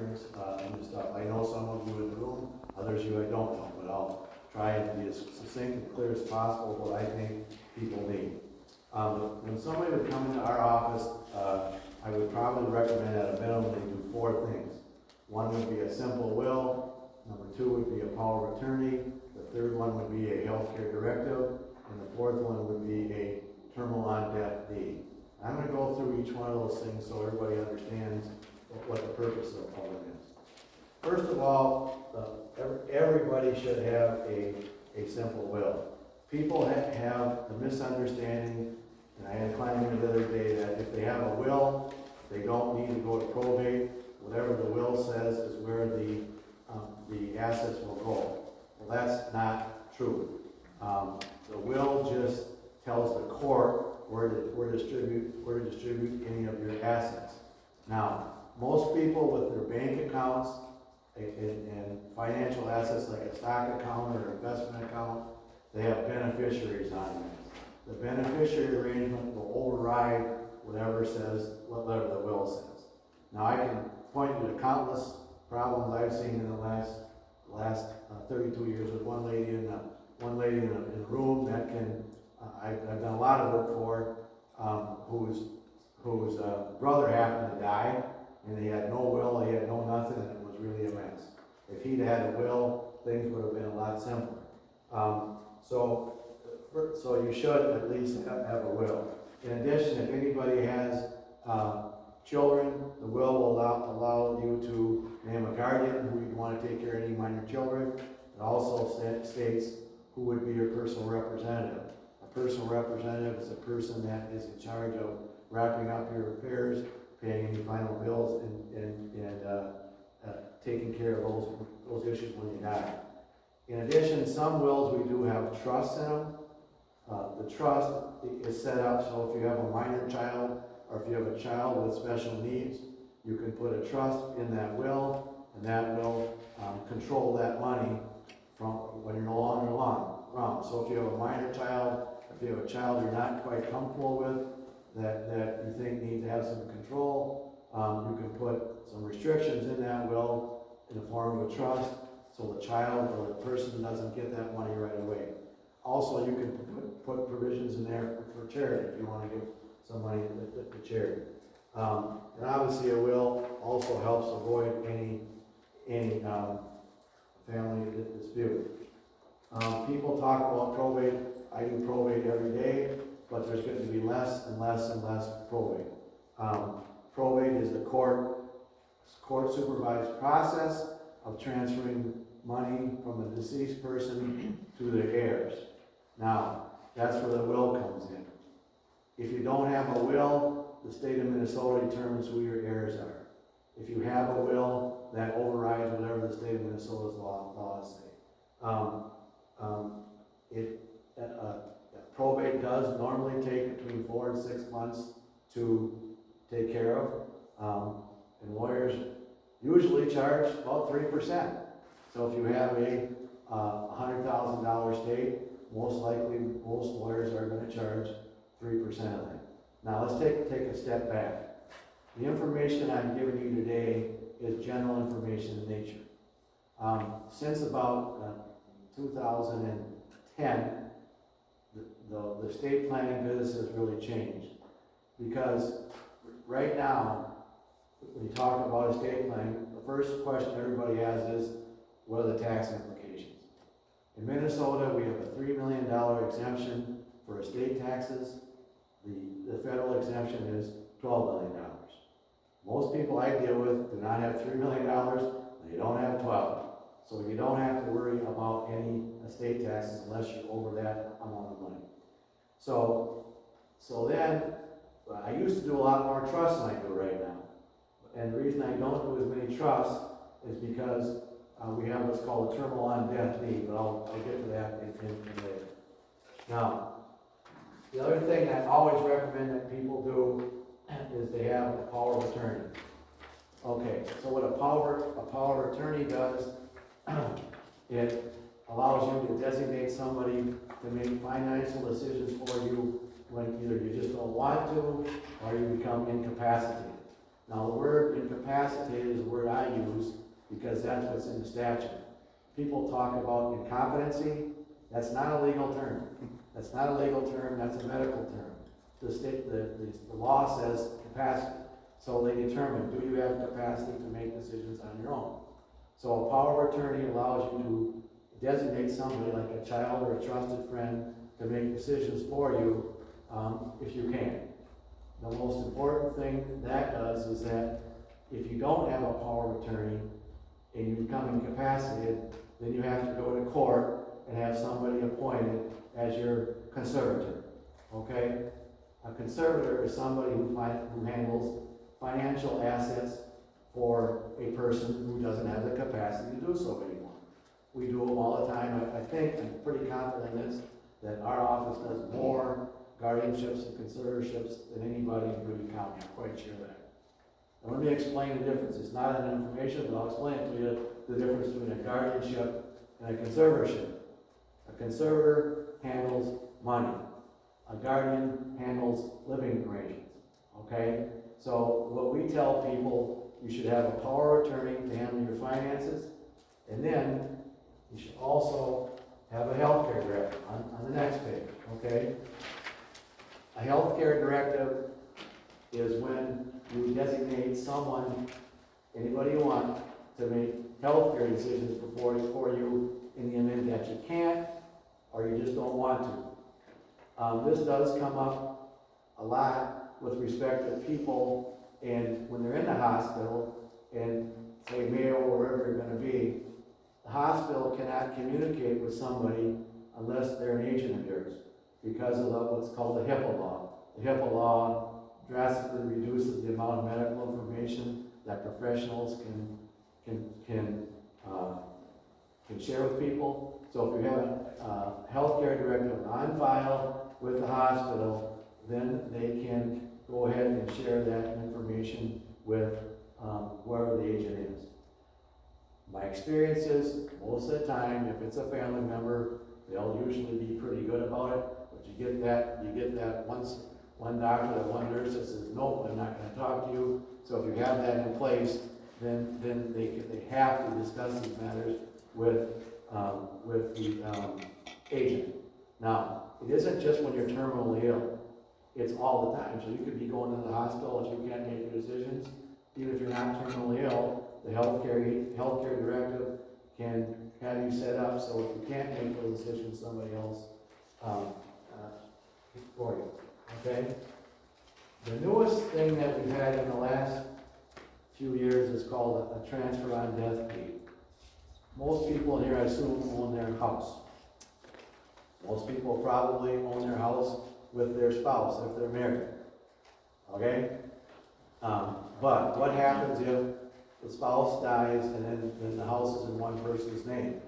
difference in the stuff. I know some of you in the room, others of you I don't know, but I'll try and be as succinct and clear as possible what I think people need. When somebody would come into our office, I would probably recommend at a minimum they do 4 things. One would be a simple will, number 2 would be a power of attorney, the third one would be a healthcare directive, and the fourth one would be a terminal on death deed. I'm going to go through each one of those things so everybody understands what the purpose of it is. First of all, everybody should have a simple will. People have the misunderstanding, and I had a client here the other day, that if they have a will, they don't need to go to probate. Whatever the will says is where the assets will go. Well, that's not true. The will just tells the court where to distribute any of your assets. Now, most people with their bank accounts and financial assets like a stock account or investment account, they have beneficiaries on them. The beneficiary arrangement will override whatever the will says. Now, I can point you to countless problems I've seen in the last 32 years with one lady in a room that can I've done a lot of work for whose brother happened to die, and he had no will, he had no nothing, and it was really a mess. If he'd had a will, things would have been a lot simpler. So you should at least have a will. In addition, if anybody has children, the will allow you to name a guardian who you want to take care of any minor children. It also states who would be your personal representative. A personal representative is a person that is in charge of wrapping up your affairs, paying any final bills, and taking care of those issues when you die. In addition, some wills we do have trusts in them. The trust is set up so if you have a minor child or if you have a child with special needs, you can put a trust in that will, and that will control that money from when you're no longer around. So if you have a minor child, if you have a child you're not quite comfortable with, that you think needs to have some control, you can put some restrictions in that will in the form of a trust, so the child or the person doesn't get that money right away. Also, you can put provisions in there for charity if you want to give some money to charity. And obviously, a will also helps avoid any family dispute. People talk about probate. I do probate every day, but there's going to be less and less and less probate. Probate is the court supervised process of transferring money from a deceased person to their heirs. Now, that's where the will comes in. If you don't have a will, the state of Minnesota determines who your heirs are. If you have a will, that overrides whatever the state of Minnesota's laws say. Probate does normally take between 4 and 6 months to take care of, and lawyers usually charge about 3%. So if you have a $100,000 estate, most likely most lawyers are going to charge 3% of that. Now let's take a step back. The information I'm giving you today is general information in nature. Since about 2010, the estate planning business has really changed, because right now, when you talk about estate planning, the first question everybody has is, what are the tax implications? In Minnesota, we have a $3 million exemption for estate taxes. The federal exemption is $12 million. Most people I deal with do not have $3 million, they don't have 12. So you don't have to worry about any estate taxes unless you're over that amount of money. So then, I used to do a lot more trusts than I do right now. And the reason I don't do as many trusts is because we have what's called a terminal on death deed, but I'll get to that in later. Now, the other thing I always recommend that people do is they have a power of attorney. Okay, so what a power of attorney does, it allows you to designate somebody to make financial decisions for you when either you just don't want to or you become incapacitated. Now, the word incapacitated is the word I use because that's what's in the statute. People talk about incompetency. That's not a legal term. That's not a legal term, that's a medical term. The law says capacity. So they determine, do you have capacity to make decisions on your own? So a power of attorney allows you to designate somebody like a child or a trusted friend to make decisions for you if you can. The most important thing that does is that if you don't have a power of attorney and you become incapacitated, then you have to go to court and have somebody appointed as your conservator, okay? A conservator is somebody who handles financial assets for a person who doesn't have the capacity to do so anymore. We do them all the time. I think, I'm pretty confident in this, that our office does more guardianships and conservatorships than anybody in Boone County. I'm quite sure of that. Now, let me explain the difference. It's not an information, but I'll explain it to you, the difference between a guardianship and a conservatorship. A conservator handles money. A guardian handles living arrangements, okay? So what we tell people, you should have a power of attorney to handle your finances, and then you should also have a healthcare directive on the next page, okay? A healthcare directive is when you designate someone, anybody you want, to make healthcare decisions for you in the event that you can't or you just don't want to. This does come up a lot with respect to people, and when they're in the hospital, and say Mayo or wherever you're going to be, the hospital cannot communicate with somebody unless they're an agent of yours because of what's called the HIPAA law. The HIPAA law drastically reduces the amount of medical information that professionals can share with people. So if you have a healthcare directive on file with the hospital, then they can go ahead and share that information with whoever the agent is. My experience is, most of the time, if it's a family member, they'll usually be pretty good about it, but you get that one doctor, that one nurse that says, nope, I'm not gonna talk to you. So if you have that in place, then they have to discuss these matters with the agent. Now, it isn't just when you're terminally ill. It's all the time. So you could be going to the hospital if you can't make your decisions. Even if you're not terminally ill, the healthcare directive can have you set up so if you can't make those decisions, somebody else for you. Okay? The newest thing that we've had in the last few years is called a transfer on death deed. Most people here, I assume, own their house. Most people probably own their house with their spouse if they're married. Okay? But what happens if the spouse dies and then the house is in one person's name?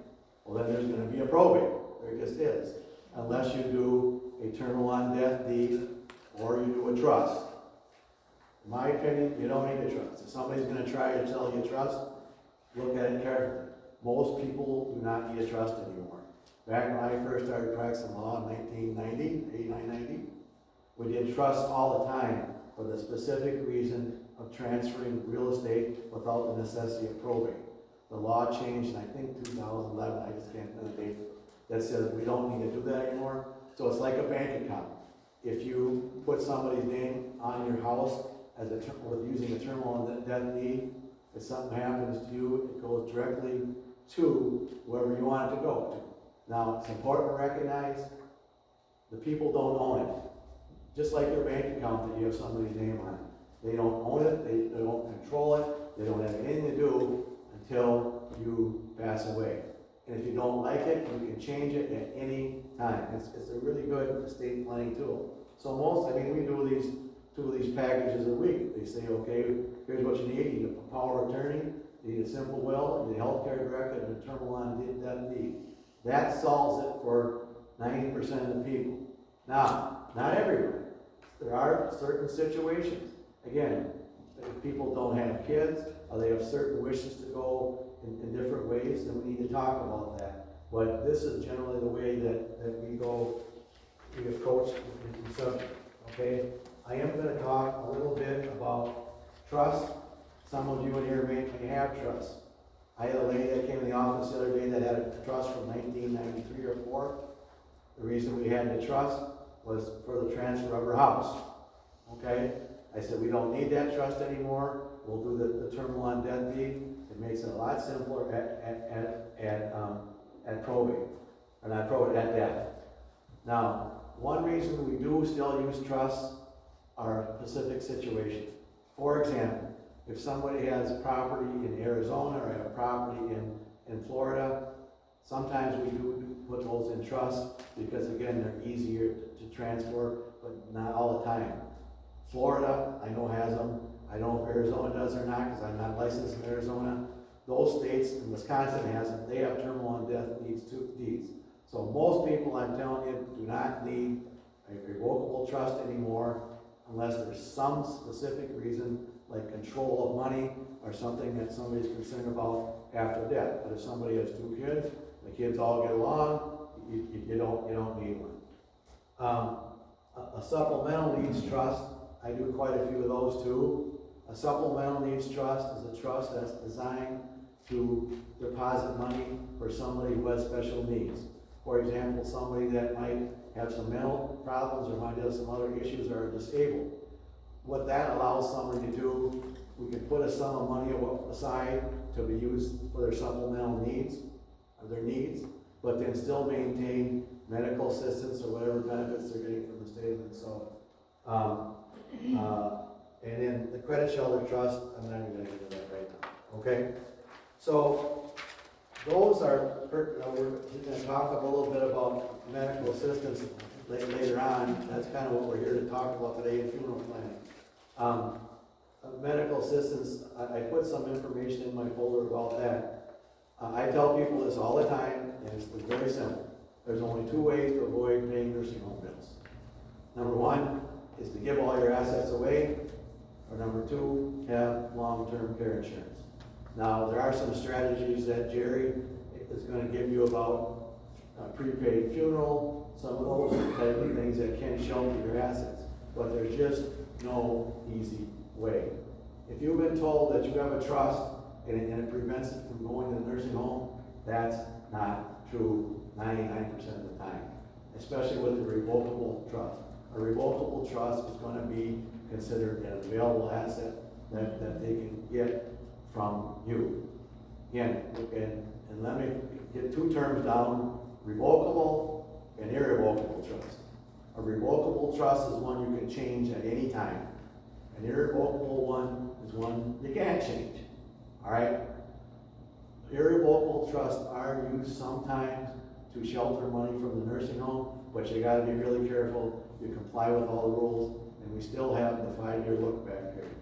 Well, then there's going to be a probate. There just is. Unless you do a terminal on death deed or you do a trust. In my opinion, you don't need a trust. If somebody's going to try to sell you a trust, look at it carefully. Most people do not need a trust anymore. Back when I first started practicing law in 1990, we did trusts all the time for the specific reason of transferring real estate without the necessity of probate. The law changed in, I think, 2011, I just can't remember the date, that says we don't need to do that anymore. So it's like a bank account. If you put somebody's name on your house as with using a terminal on death deed, if something happens to you, it goes directly to wherever you want it to go to. Now, it's important to recognize the people don't own it. Just like your bank account that you have somebody's name on it. They don't own it, they don't control it, they don't have anything to do until you pass away. And if you don't like it, you can change it at any time. It's a really good estate planning tool. So we do two of these packages a week. They say, okay, here's what you need. You need a power of attorney, you need a simple will, you need a healthcare directive, and a terminal on death deed. That solves it for 90% of the people. Now, not everybody. There are certain situations. Again, if people don't have kids, or they have certain wishes to go in different ways, then we need to talk about that. But this is generally the way that we approach the subject, okay? I am going to talk a little bit about Trust, some of you in here may have trust. I had a lady that came in the office the other day that had a trust from 1993 or 4. The reason we had the trust was for the transfer of her house. Okay? I said, we don't need that trust anymore. We'll do the terminal on death deed. It makes it a lot simpler at probate, or not probate, at death. Now, one reason we do still use trusts are specific situations. For example, if somebody has property in Arizona or a property in Florida, sometimes we do put those in trust because, again, they're easier to transfer, but not all the time. Florida, I know, has them. I don't know if Arizona does or not, because I'm not licensed in Arizona. Those states, and Wisconsin has them, they have terminal and death deeds. So most people, I'm telling you, do not need a revocable trust anymore unless there's some specific reason, like control of money or something that somebody's concerned about after death. But if somebody has 2 kids, the kids all get along, you don't need one. A supplemental needs trust, I do quite a few of those too. A supplemental needs trust is a trust that's designed to deposit money for somebody who has special needs. For example, somebody that might have some mental problems or might have some other issues or are disabled. What that allows somebody to do, we can put a sum of money aside to be used for their supplemental needs, or their needs, but then still maintain medical assistance or whatever benefits they're getting from the state. So, and then the credit shelter trust, I'm not even going to get into that right now. Okay, so those are, we're going to talk a little bit about medical assistance later on. That's kind of what we're here to talk about today in funeral planning. Medical assistance, I put some information in my folder about that. I tell people this all the time, and it's very simple. There's only 2 ways to avoid paying nursing home bills. Number 1 is to give all your assets away, or number 2, have long-term care insurance. Now, there are some strategies that Jerry is going to give you about prepaid funeral, some of those type of things that can shelter your assets, but there's just no easy way. If you've been told that you have a trust and it prevents it from going to the nursing home, that's not true 99% of the time, especially with the revocable trust. A revocable trust is going to be considered an available asset that they can get from you. Again, and let me get 2 terms down: revocable and irrevocable trust. A revocable trust is one you can change at any time. An irrevocable one is one you can't change. All right? Irrevocable trusts are used sometimes to shelter money from the nursing home, but you got to be really careful. You comply with all the rules, and we still have the 5-year look-back period.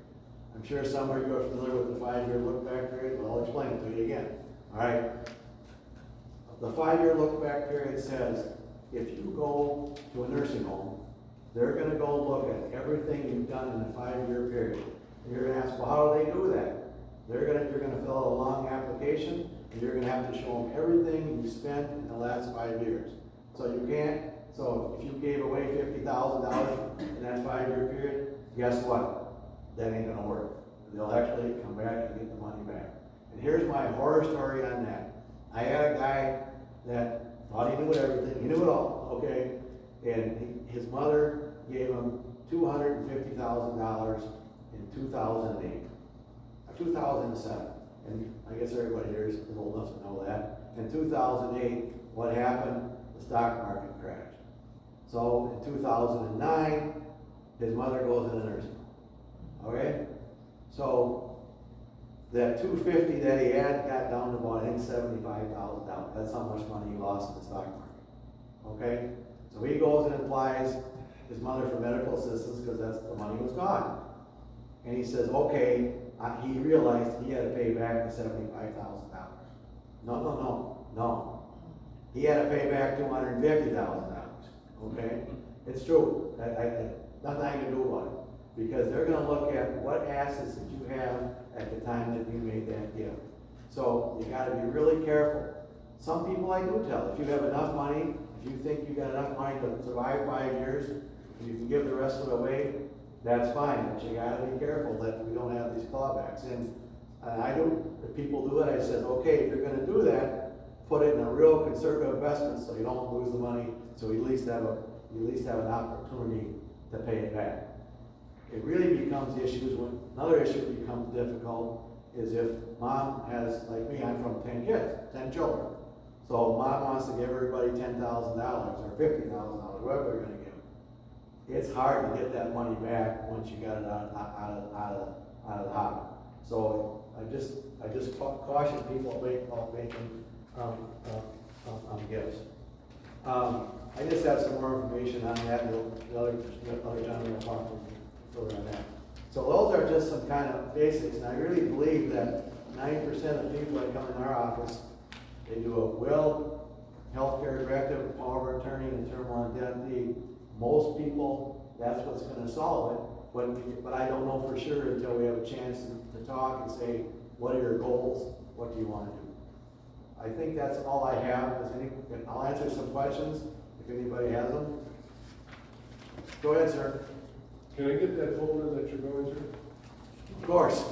I'm sure some of you are familiar with the 5-year look-back period, but I'll explain it to you again. All right? The 5-year look-back period says if you go to a nursing home, they're going to go look at everything you've done in the 5-year period. And you're going to ask, well, how do they do that? You're going to fill out a long application, and you're going to have to show them everything you spent in the last 5 years. So you can't. So if you gave away $50,000 in that 5-year period, guess what? That ain't going to work. They'll actually come back and get the money back. And here's my horror story on that. I had a guy that thought he knew everything. He knew it all, okay? And his mother gave him $250,000 in 2008. 2007, and I guess everybody here is old enough to know that. In 2008, what happened? The stock market crashed. So in 2009, his mother goes in a nursing home. Okay? So that $250,000 that he had got down to about, I think, $75,000. That's how much money he lost in the stock market. Okay? So he goes and applies his mother for medical assistance because the money was gone. And he says, okay, he realized he had to pay back the $75,000. No. He had to pay back $250,000. Okay? It's true. Nothing I can do about it. Because they're going to look at what assets that you have at the time that you made that gift. So you got to be really careful. Some people I do tell, if you have enough money, if you think you got enough money to survive 5 years, and you can give the rest of it away, that's fine, but you gotta be careful that we don't have these clawbacks. And I do, if people do it, I said, okay, if you're gonna do that, put it in a real conservative investment so you don't lose the money, so you at least have an opportunity to pay it back. It really becomes issues when, another issue that becomes difficult is if mom has, like me, I'm from 10 kids, 10 children. So mom wants to give everybody $10,000 or $50,000, whatever they're gonna give. It's hard to get that money back once you got it out of the hobby. So I just caution people about making gifts. I just have some more information on that, the other gentleman will talk further on that. So those are just some kind of basics, and I really believe that 90% of people that come in our office, they do a will, healthcare directive, power of attorney, and terminal on death deed. Most people, that's what's gonna solve it, but I don't know for sure until we have a chance to talk and say, what are your goals? What do you wanna do? I think that's all I have. I'll answer some questions if anybody has them. Go ahead, sir. Can I get that folder that you're going through? Of course.